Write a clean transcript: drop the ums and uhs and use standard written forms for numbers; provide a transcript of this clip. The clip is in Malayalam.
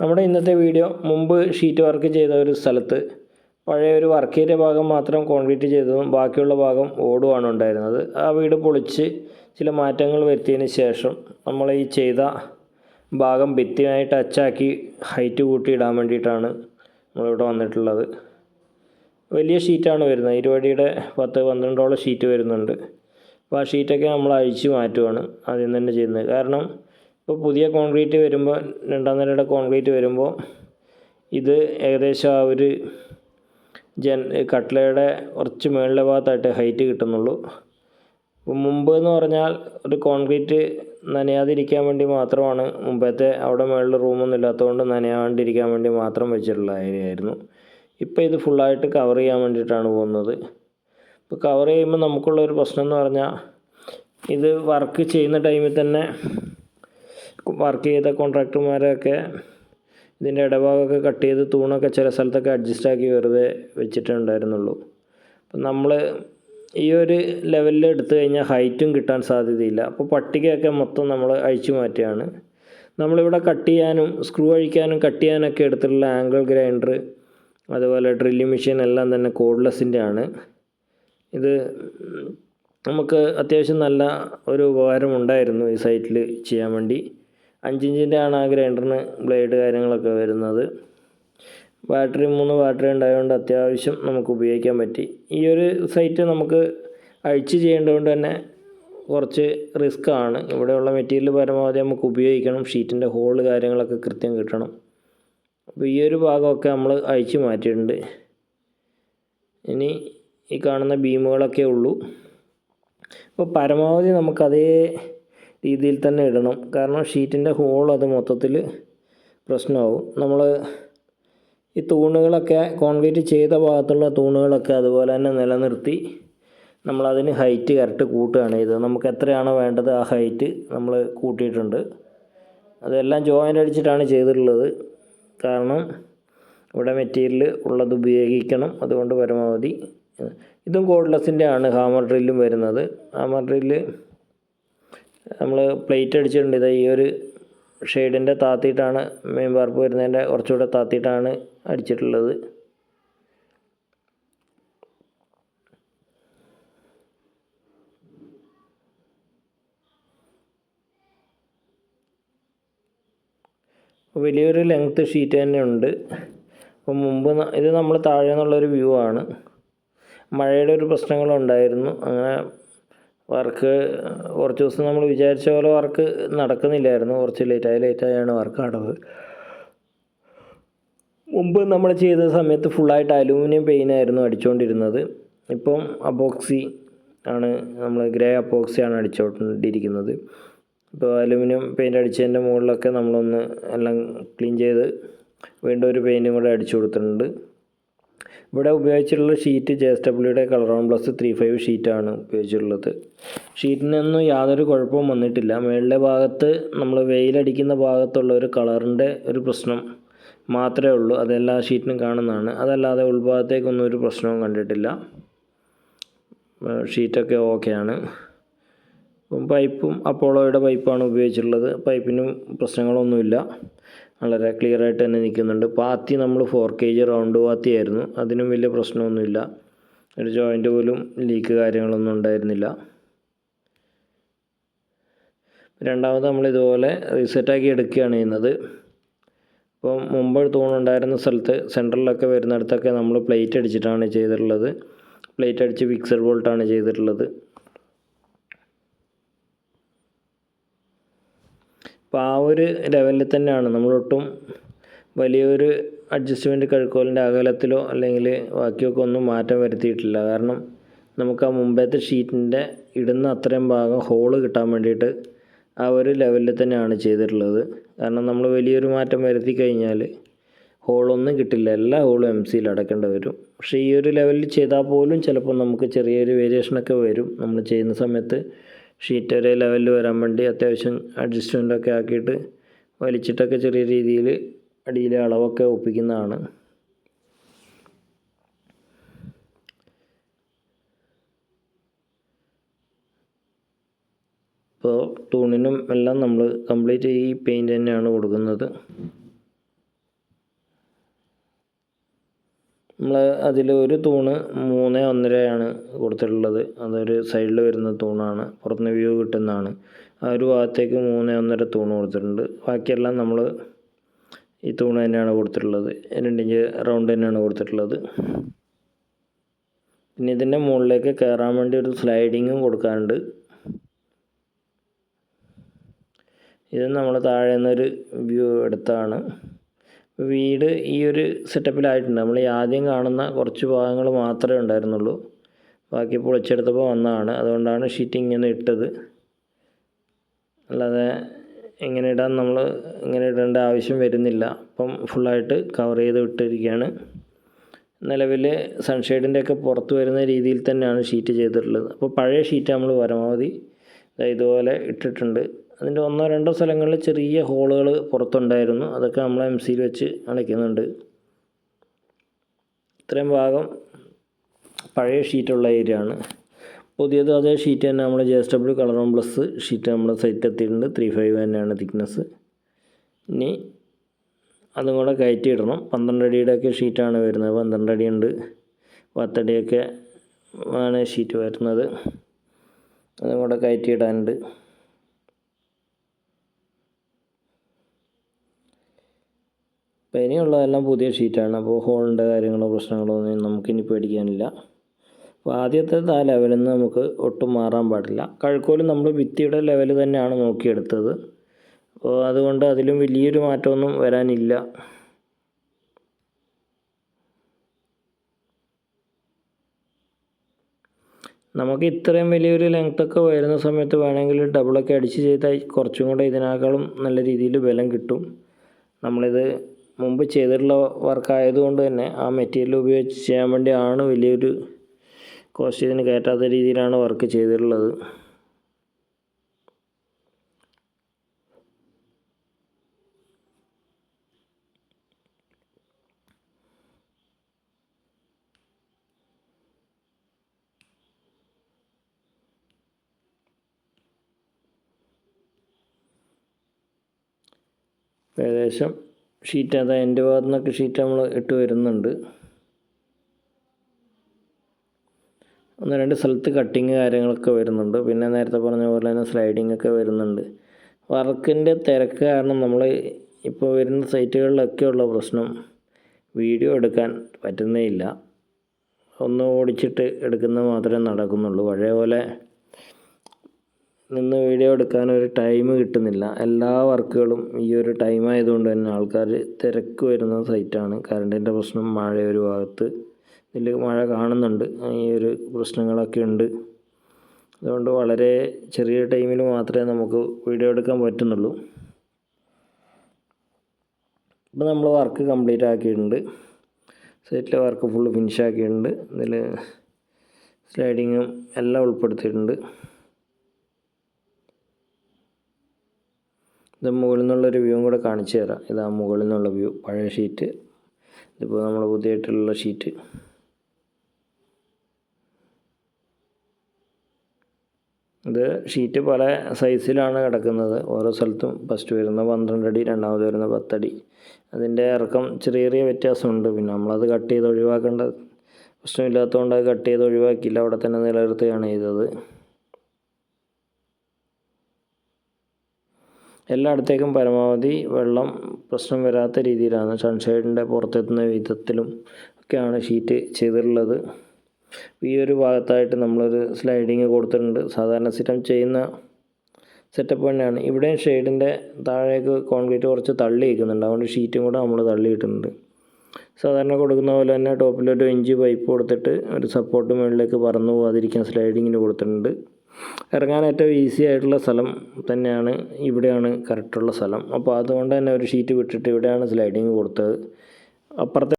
നമ്മുടെ ഇന്നത്തെ വീഡിയോ മുമ്പ് ഷീറ്റ് വർക്ക് ചെയ്ത ഒരു സ്ഥലത്ത് പഴയ ഒരു വർക്ക് ഏരിയ ഭാഗം മാത്രം കോൺക്രീറ്റ് ചെയ്തതും ബാക്കിയുള്ള ഭാഗം ഓടുമാണ് ഉണ്ടായിരുന്നത്. ആ വീട് പൊളിച്ച് ചില മാറ്റങ്ങൾ വരുത്തിയതിന് ശേഷം നമ്മൾ ഈ ചെയ്ത ഭാഗം ഭിത്തിയുമായി ടച്ചാക്കി ഹൈറ്റ് കൂട്ടി ഇടാൻ വേണ്ടിയിട്ടാണ് നമ്മളിവിടെ വന്നിട്ടുള്ളത്. വലിയ ഷീറ്റാണ് വരുന്നത്, 20 അടിയുടെ 10-12ഓളം ഷീറ്റ് വരുന്നുണ്ട്. അപ്പോൾ ആ ഷീറ്റൊക്കെ നമ്മൾ അഴിച്ച് മാറ്റുകയാണ് ആദ്യം തന്നെ ചെയ്യുന്നത്. കാരണം ഇപ്പോൾ പുതിയ കോൺക്രീറ്റ് വരുമ്പോൾ, രണ്ടാം നിലയുടെ കോൺക്രീറ്റ് വരുമ്പോൾ ഇത് ഏകദേശം ആ ഒരു കട്ട്ലയുടെ കുറച്ച് മുകളിലെ ഭാഗത്തായിട്ട് ഹൈറ്റ് കിട്ടുന്നുള്ളൂ. അപ്പോൾ മുമ്പ് എന്ന് പറഞ്ഞാൽ ഒരു കോൺക്രീറ്റ് നനയാതിരിക്കാൻ വേണ്ടി മാത്രമാണ് മുമ്പത്തെ അവിടെ മുകളിൽ റൂമൊന്നും ഇല്ലാത്തതുകൊണ്ട് നനയാണ്ടിരിക്കാൻ വേണ്ടി മാത്രം വെച്ചിട്ടുള്ള ഏരിയ ആയിരുന്നു. ഇപ്പോൾ ഇത് ഫുള്ളായിട്ട് കവർ ചെയ്യാൻ വേണ്ടിയിട്ടാണ് പോകുന്നത്. ഇപ്പോൾ കവർ ചെയ്യുമ്പോൾ നമുക്കുള്ളൊരു പ്രശ്നം എന്ന് പറഞ്ഞാൽ, ഇത് വർക്ക് ചെയ്യുന്ന ടൈമിൽ തന്നെ വർക്ക് ചെയ്ത കോൺട്രാക്ടർമാരൊക്കെ ഇതിൻ്റെ ഇടഭാഗമൊക്കെ കട്ട് ചെയ്ത് തൂണൊക്കെ ചില സ്ഥലത്തൊക്കെ അഡ്ജസ്റ്റാക്കി വെറുതെ വെച്ചിട്ടുണ്ടായിരുന്നുള്ളൂ. അപ്പം നമ്മൾ ഈ ഒരു ലെവലിൽ എടുത്തു കഴിഞ്ഞാൽ ഹൈറ്റും കിട്ടാൻ സാധ്യതയില്ല. അപ്പോൾ പട്ടികയൊക്കെ മൊത്തം നമ്മൾ അഴിച്ചു മാറ്റുകയാണ്. നമ്മളിവിടെ കട്ട് ചെയ്യാനും സ്ക്രൂ അഴിക്കാനും കട്ട് ചെയ്യാനൊക്കെ എടുത്തിട്ടുള്ള ആംഗിൾ ഗ്രൈൻഡർ, അതുപോലെ ഡ്രില്ലിംഗ് മെഷീൻ എല്ലാം തന്നെ കോഡ്ലെസ്സിൻ്റെ ആണ്. ഇത് നമുക്ക് അത്യാവശ്യം നല്ല ഒരു ഉപകാരമുണ്ടായിരുന്നു ഈ സൈറ്റിൽ ചെയ്യാൻ വേണ്ടി. 5 ഇഞ്ചിൻ്റെ ആണ് ആ ഗ്രൈൻഡറിന് ബ്ലേഡ് കാര്യങ്ങളൊക്കെ വരുന്നത്. ബാറ്ററി 3 ബാറ്ററി ഉണ്ടായതുകൊണ്ട് അത്യാവശ്യം നമുക്ക് ഉപയോഗിക്കാൻ പറ്റി. ഈ ഒരു സൈറ്റ് നമുക്ക് അഴിച്ച് ചെയ്യേണ്ടതുകൊണ്ട് തന്നെ കുറച്ച് റിസ്ക് ആണ്. ഇവിടെയുള്ള മെറ്റീരിയൽ പരമാവധി നമുക്ക് ഉപയോഗിക്കണം. ഷീറ്റിൻ്റെ ഹോള് കാര്യങ്ങളൊക്കെ കൃത്യം കിട്ടണം. അപ്പോൾ ഈ ഒരു ഭാഗമൊക്കെ നമ്മൾ അഴിച്ച് മാറ്റിയിട്ടുണ്ട്. ഇനി ഈ കാണുന്ന ബീമുകളൊക്കെ ഉള്ളൂ. അപ്പോൾ പരമാവധി നമുക്കതേ രീതിയിൽ തന്നെ ഇടണം. കാരണം ഷീറ്റിൻ്റെ ഹോൾ അത് മൊത്തത്തിൽ പ്രശ്നമാവും. നമ്മൾ ഈ തൂണുകളൊക്കെ കോൺക്രീറ്റ് ചെയ്ത ഭാഗത്തുള്ള തൂണുകളൊക്കെ അതുപോലെ തന്നെ നിലനിർത്തി നമ്മളതിന് ഹൈറ്റ് കറക്റ്റ് കൂട്ടുകയാണ് ചെയ്തത്. നമുക്ക് എത്രയാണോ വേണ്ടത് ആ ഹൈറ്റ് നമ്മൾ കൂട്ടിയിട്ടുണ്ട്. അതെല്ലാം ജോയിൻ്റ് അടിച്ചിട്ടാണ് ചെയ്തിട്ടുള്ളത്. കാരണം ഇവിടെ മെറ്റീരിയൽ ഉള്ളത് ഉപയോഗിക്കണം. അതുകൊണ്ട് പരമാവധി ഇതും കോഡ്ലെസ്സിൻ്റെ ആണ് ഹാമർ ഡ്രില്ലും വരുന്നത്. ഹാമർ ഡ്രില്ല് നമ്മൾ പ്ലേറ്റ് അടിച്ചിട്ടുണ്ട്. ഇത് ഈ ഒരു ഷെയ്ഡിൻ്റെ താത്തിയിട്ടാണ്, മെയിൻ വാർപ്പ് വരുന്നതിൻ്റെ കുറച്ചുകൂടെ താത്തിയിട്ടാണ് അടിച്ചിട്ടുള്ളത്. വലിയൊരു ലെങ്ത്ത് ഷീറ്റ് തന്നെ ഉണ്ട്. അപ്പം മുമ്പ് ഇത് നമ്മൾ താഴെ നിന്നുള്ളൊരു വ്യൂ ആണ്. മഴയുടെ ഒരു പ്രശ്നങ്ങളുണ്ടായിരുന്നു. അങ്ങനെ വർക്ക് കുറച്ച് ദിവസം നമ്മൾ വിചാരിച്ച പോലെ വർക്ക് നടക്കുന്നില്ലായിരുന്നു. കുറച്ച് ലേറ്റായാണ് വർക്ക് നടന്നത്. മുമ്പ് നമ്മൾ ചെയ്ത സമയത്ത് ഫുള്ളായിട്ട് അലൂമിനിയം പെയിൻ്റായിരുന്നു അടിച്ചുകൊണ്ടിരുന്നത്. ഇപ്പം അപ്പോക്സി ആണ്, നമ്മൾ ഗ്രേ അപ്പോക്സിയാണ് അടിച്ചുകൊണ്ടിരിക്കുന്നത്. ഇപ്പോൾ അലൂമിനിയം പെയിൻ്റ് അടിച്ചതിൻ്റെ മുകളിലൊക്കെ നമ്മളൊന്ന് എല്ലാം ക്ലീൻ ചെയ്ത് വീണ്ടും ഒരു പെയിൻറ്റും കൂടെ അടിച്ചു കൊടുത്തിട്ടുണ്ട്. ഇവിടെ ഉപയോഗിച്ചിട്ടുള്ള ഷീറ്റ് JSWയുടെ കളറോൺ പ്ലസ് 35 ഷീറ്റാണ് ഉപയോഗിച്ചിട്ടുള്ളത്. ഷീറ്റിനൊന്നും യാതൊരു കുഴപ്പവും വന്നിട്ടില്ല. മുകളിലെ ഭാഗത്ത് നമ്മൾ വെയിലടിക്കുന്ന ഭാഗത്തുള്ള ഒരു കളറിൻ്റെ ഒരു പ്രശ്നം മാത്രമേ ഉള്ളൂ. അതെല്ലാ ഷീറ്റിനും കാണുന്നതാണ്. അതല്ലാതെ ഉൾഭാഗത്തേക്കൊന്നും ഒരു പ്രശ്നവും കണ്ടിട്ടില്ല. ഷീറ്റൊക്കെ ഓക്കെയാണ്. പൈപ്പും അപ്പോളോയുടെ പൈപ്പാണ് ഉപയോഗിച്ചിട്ടുള്ളത്. പൈപ്പിനും പ്രശ്നങ്ങളൊന്നുമില്ല, വളരെ ക്ലിയറായിട്ട് തന്നെ നിൽക്കുന്നുണ്ട്. പാത്തി നമ്മൾ 4 kg റൗണ്ട് പാത്തിയായിരുന്നു. അതിനും വലിയ പ്രശ്നമൊന്നുമില്ല. ഒരു ജോയിൻ്റ് പോലും ലീക്ക് കാര്യങ്ങളൊന്നും ഉണ്ടായിരുന്നില്ല. രണ്ടാമത് നമ്മൾ ഇതുപോലെ റീസെറ്റാക്കി എടുക്കുകയാണ് ചെയ്യുന്നത്. ഇപ്പം മുമ്പ് തൂണുണ്ടായിരുന്ന സ്ഥലത്ത് സെൻറ്ററിലൊക്കെ വരുന്നിടത്തൊക്കെ നമ്മൾ പ്ലേറ്റ് അടിച്ചിട്ടാണ് ചെയ്തിട്ടുള്ളത്. പ്ലേറ്റ് അടിച്ച് ഫിക്സഡ് ബോൾട്ടാണ് ചെയ്തിട്ടുള്ളത്. അപ്പോൾ ആ ഒരു ലെവലിൽ തന്നെയാണ്, നമ്മളൊട്ടും വലിയൊരു അഡ്ജസ്റ്റ്മെൻറ്റ് കഴുക്കോലിൻ്റെ അകലത്തിലോ അല്ലെങ്കിൽ ബാക്കിയൊക്കെ ഒന്നും മാറ്റം വരുത്തിയിട്ടില്ല. കാരണം നമുക്ക് ആ മുമ്പത്തെ ഷീറ്റിൻ്റെ ഇടുന്ന അത്രയും ഭാഗം ഹോള് കിട്ടാൻ വേണ്ടിയിട്ട് ആ ഒരു ലെവലിൽ തന്നെയാണ് ചെയ്തിട്ടുള്ളത്. കാരണം നമ്മൾ വലിയൊരു മാറ്റം വരുത്തി കഴിഞ്ഞാൽ ഹോളൊന്നും കിട്ടില്ല. എല്ലാ ഹോളും MCയിൽ അടക്കേണ്ടി വരും. പക്ഷേ ഈ ഒരു ലെവലിൽ ചെയ്താൽ പോലും ചിലപ്പോൾ നമുക്ക് ചെറിയൊരു വേരിയേഷനൊക്കെ വരും. നമ്മൾ ചെയ്യുന്ന സമയത്ത് ഷീറ്റ് ഒരേ ലെവലിൽ വരാൻ വേണ്ടി അത്യാവശ്യം അഡ്ജസ്റ്റ്മെൻറ്റൊക്കെ ആക്കിയിട്ട് വലിച്ചിട്ടൊക്കെ ചെറിയ രീതിയിൽ അടിയിലെ അളവൊക്കെ ഒപ്പിക്കുന്നതാണ്. ഇപ്പോൾ തൂണിനും എല്ലാം നമ്മൾ കംപ്ലീറ്റ് ഈ പെയിൻറ്റ് തന്നെയാണ് കൊടുക്കുന്നത്. നമ്മൾ അതിൽ ഒരു തൂണ് 3.5 കൊടുത്തിട്ടുള്ളത്. അതൊരു സൈഡിൽ വരുന്ന തൂണാണ്, പുറത്തുനിന്ന് വ്യൂ കിട്ടുന്നതാണ്. ആ ഒരു ഭാഗത്തേക്ക് 3.5 തൂണ് കൊടുത്തിട്ടുണ്ട്. ബാക്കിയെല്ലാം നമ്മൾ ഈ തൂണ് തന്നെയാണ് കൊടുത്തിട്ടുള്ളത്. 2 ഇഞ്ച് റൗണ്ട് തന്നെയാണ് കൊടുത്തിട്ടുള്ളത്. പിന്നെ ഇതിൻ്റെ മുകളിലേക്ക് കയറാൻ വേണ്ടി ഒരു സ്ലൈഡിങ്ങും കൊടുക്കാറുണ്ട്. ഇത് നമ്മൾ താഴെ നിന്നൊരു വ്യൂ എടുത്താണ്. വീട് ഈ ഒരു സെറ്റപ്പിലായിട്ടുണ്ട്. നമ്മൾ ഈ ആദ്യം കാണുന്ന കുറച്ച് ഭാഗങ്ങൾ മാത്രമേ ഉണ്ടായിരുന്നുള്ളൂ, ബാക്കി പൊളിച്ചെടുത്തപ്പോൾ വന്നതാണ്. അതുകൊണ്ടാണ് ഷീറ്റ് ഇങ്ങനെ ഇട്ടത്. അല്ലാതെ ഇങ്ങനെ ഇടേണ്ട ആവശ്യം വരുന്നില്ല. അപ്പം ഫുള്ളായിട്ട് കവർ ചെയ്ത് വിട്ടിരിക്കുകയാണ്. നിലവിൽ സൺഷെയ്ഡിൻ്റെയൊക്കെ പുറത്ത് വരുന്ന രീതിയിൽ തന്നെയാണ് ഷീറ്റ് ചെയ്തിട്ടുള്ളത്. അപ്പോൾ പഴയ ഷീറ്റ് നമ്മൾ പരമാവധി ഇതുപോലെ ഇട്ടിട്ടുണ്ട്. അതിൻ്റെ 1-2 സ്ഥലങ്ങളിൽ ചെറിയ ഹോളുകൾ പുറത്തുണ്ടായിരുന്നു. അതൊക്കെ നമ്മൾ MC വെച്ച് അടയ്ക്കുന്നുണ്ട്. ഇത്രയും ഭാഗം പഴയ ഷീറ്റുള്ള ഏരിയ ആണ്. പുതിയത് അതേ ഷീറ്റ് തന്നെ നമ്മൾ JSW കളർ പ്ലസ് ഷീറ്റ് നമ്മൾ സൈറ്റ് എത്തിയിട്ടുണ്ട്. 3.5 തന്നെയാണ് തിക്നെസ്. ഇനി അതും കൂടെ കയറ്റി ഇടണം. 12 അടിയുടെയൊക്കെ ഷീറ്റാണ് വരുന്നത്. 12 അടിയുണ്ട്, 10 അടിയൊക്കെ ആണ് ഷീറ്റ് വരുന്നത്. അതും കൂടെ കയറ്റി ഇടാനുണ്ട്. അപ്പോൾ ഇനിയുള്ളതെല്ലാം പുതിയ ഷീറ്റാണ്. അപ്പോൾ ഹോളിൻ്റെ കാര്യങ്ങളോ പ്രശ്നങ്ങളോ ഒന്നും നമുക്കിനി പേടിക്കാനില്ല. അപ്പോൾ ആദ്യത്തേത് ആ ലെവലിൽ നിന്ന് നമുക്ക് ഒട്ടും മാറാൻ പാടില്ല. കഴുക്കോലും നമ്മൾ ഭിത്തിയുടെ ലെവൽ തന്നെയാണ് നോക്കിയെടുത്തത്. അപ്പോൾ അതുകൊണ്ട് അതിലും വലിയൊരു മാറ്റമൊന്നും വരാനില്ല. നമുക്ക് ഇത്രയും വലിയൊരു ലെങ്ത്തൊക്കെ വരുന്ന സമയത്ത് വേണമെങ്കിൽ ഡബിളൊക്കെ അടിച്ച് ചെയ്താൽ കുറച്ചും കൂടെ ഇതിനേക്കാളും നല്ല രീതിയിൽ ബലം കിട്ടും. നമ്മളിത് മുമ്പ് ചെയ്തിട്ടുള്ള വർക്ക് ആയതുകൊണ്ട് തന്നെ ആ മെറ്റീരിയൽ ഉപയോഗിച്ച് ചെയ്യാൻ വേണ്ടിയാണ് വലിയൊരു കോസ്റ്റ് ഇതിന് കയറ്റാത്ത രീതിയിലാണ് വർക്ക് ചെയ്തിട്ടുള്ളത്. ഏകദേശം ഷീറ്റ് അത് എൻ്റെ ഭാഗത്തു നിന്നൊക്കെ ഷീറ്റ് നമ്മൾ ഇട്ട് വരുന്നുണ്ട്. 1-2 സ്ഥലത്ത് കട്ടിങ് കാര്യങ്ങളൊക്കെ വരുന്നുണ്ട്. പിന്നെ നേരത്തെ പറഞ്ഞ പോലെ തന്നെ സ്ലൈഡിങ് ഒക്കെ വരുന്നുണ്ട്. വർക്കിൻ്റെ തിരക്ക് കാരണം നമ്മൾ ഇപ്പോൾ വരുന്ന സൈറ്റുകളിലൊക്കെയുള്ള പ്രശ്നം വീഡിയോ എടുക്കാൻ പറ്റുന്നേ ഇല്ല. ഒന്ന് ഓടിച്ചിട്ട് എടുക്കുന്നത് മാത്രമേ നടക്കുന്നുള്ളൂ. പഴയ പോലെ നിന്ന് വീഡിയോ എടുക്കാനൊരു ടൈം കിട്ടുന്നില്ല. എല്ലാ വർക്കുകളും ഈ ഒരു ടൈം ആയതുകൊണ്ട് തന്നെ ആൾക്കാർ തിരക്ക് വരുന്ന സൈറ്റാണ്. കറണ്ടിൻ്റെ പ്രശ്നം, മഴ ഒരു ഭാഗത്ത് ഇതിൽ മഴ കാണുന്നുണ്ട്, ഈ ഒരു പ്രശ്നങ്ങളൊക്കെ ഉണ്ട്. അതുകൊണ്ട് വളരെ ചെറിയ ടൈമിൽ മാത്രമേ നമുക്ക് വീഡിയോ എടുക്കാൻ പറ്റുന്നുള്ളൂ. ഇപ്പോൾ നമ്മൾ വർക്ക് കംപ്ലീറ്റ് ആക്കിയിട്ടുണ്ട്. സൈറ്റിലെ വർക്ക് ഫുള്ള് ഫിനിഷ് ആക്കിയിട്ടുണ്ട്. ഇതിൽ സ്ലൈഡിങ്ങും എല്ലാം ഉൾപ്പെടുത്തിയിട്ടുണ്ട്. ഇത് മുകളിൽ നിന്നുള്ളൊരു വ്യൂവും കൂടെ കാണിച്ചു തരാം. ഇതാ മുകളിൽ നിന്നുള്ള വ്യൂ, പഴയ ഷീറ്റ്. ഇതിപ്പോൾ നമ്മൾ പുതിയതായിട്ടുള്ള ഷീറ്റ്. ഇത് ഷീറ്റ് പല സൈസിലാണ് കിടക്കുന്നത്. ഓരോ സ്ഥലത്തും ഫസ്റ്റ് വരുന്ന 12 അടി, രണ്ടാമത് വരുന്ന 10 അടി. അതിൻ്റെ ഇറക്കം ചെറിയ ചെറിയ വ്യത്യാസമുണ്ട്. പിന്നെ നമ്മളത് കട്ട് ചെയ്ത് ഒഴിവാക്കേണ്ട പ്രശ്നമില്ലാത്തതുകൊണ്ട് അത് കട്ട് ചെയ്ത് ഒഴിവാക്കിയില്ല, അവിടെ തന്നെ നിലനിർത്തുകയാണ് ചെയ്തത്. എല്ലായിടത്തേക്കും പരമാവധി വെള്ളം പ്രശ്നം വരാത്ത രീതിയിലാണ്, സൺഷൈഡിൻ്റെ പുറത്തെത്തുന്ന വിധത്തിലും ഒക്കെയാണ് ഷീറ്റ് ചെയ്തിട്ടുള്ളത്. ഈ ഒരു ഭാഗത്തായിട്ട് നമ്മളൊരു സ്ലൈഡിങ് കൊടുത്തിട്ടുണ്ട്. സാധാരണ സ്ഥിരം ചെയ്യുന്ന സെറ്റപ്പ് തന്നെയാണ്. ഇവിടെയും ഷെയ്ഡിൻ്റെ താഴേക്ക് കോൺക്രീറ്റ് കുറച്ച് തള്ളി വയ്ക്കുന്നുണ്ട്. അതുകൊണ്ട് ഷീറ്റും കൂടെ നമ്മൾ തള്ളിയിട്ടുണ്ട്. സാധാരണ കൊടുക്കുന്ന പോലെ തന്നെ ടോപ്പിലൊരു 1 ഇഞ്ച് പൈപ്പ് കൊടുത്തിട്ട് ഒരു സപ്പോർട്ട് മുകളിലേക്ക് പറന്നു പോകാതിരിക്കാൻ സ്ലൈഡിങ്ങിന് കൊടുത്തിട്ടുണ്ട്. ഇറങ്ങാൻ ഏറ്റവും ഈസി ആയിട്ടുള്ള സ്ഥലം തന്നെയാണ്, ഇവിടെയാണ് കറക്റ്റുള്ള സ്ഥലം. അപ്പോൾ അതുകൊണ്ട് തന്നെ ഒരു ഷീറ്റ് വിട്ടിട്ട് ഇവിടെയാണ് സ്ലൈഡിങ് കൊടുത്തത്. അപ്പുറത്തെ